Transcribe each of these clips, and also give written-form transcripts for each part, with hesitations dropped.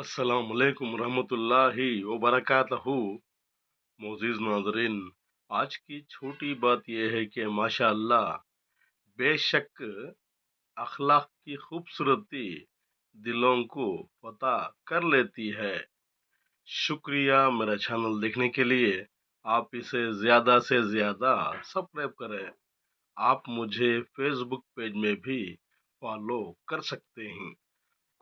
अस्सलाम वालेकुम रहमतुल्लाहि व बरकातहू। मोअज़्ज़िज़ नाज़रीन, आज की छोटी बात यह है कि माशाअल्लाह बेशक अखलाक की खूबसूरती दिलों को फतह कर लेती है। शुक्रिया मेरा चैनल देखने के लिए। आप इसे ज़्यादा से ज़्यादा सब्सक्राइब करें। आप मुझे फेसबुक पेज में भी फॉलो कर सकते हैं।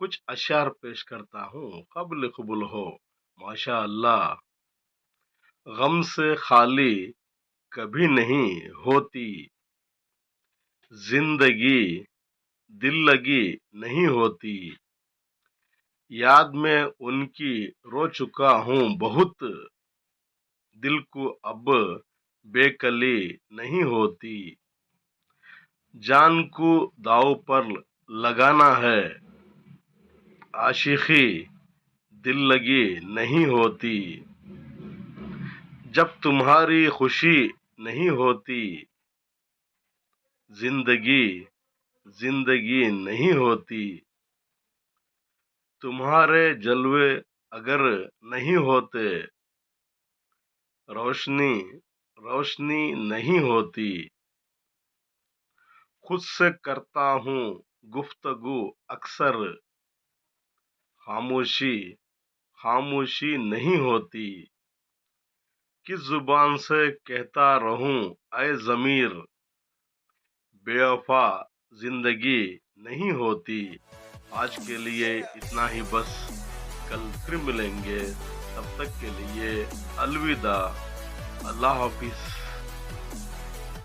कुछ अशार पेश करता हूँ, काबिल कबूल हो। माशा अल्लाह, गम से खाली कभी नहीं होती जिंदगी, दिल लगी नहीं होती। याद में उनकी रो चुका हूँ बहुत, दिल को अब बेकली नहीं होती। जान को दाव पर लगाना है, आशिकी दिल लगी नहीं होती। जब तुम्हारी खुशी नहीं होती, जिंदगी जिंदगी नहीं होती। तुम्हारे जलवे अगर नहीं होते, रोशनी रोशनी नहीं होती। खुद से करता हूँ गुफ्तगू अक्सर, खामोशी खामोशी नहीं होती। किस जुबान से कहता रहूं ऐ ज़मीर, बेवफा जिंदगी नहीं होती। आज के लिए इतना ही बस, कल फिर मिलेंगे। तब तक के लिए अलविदा, अल्लाह हाफिज।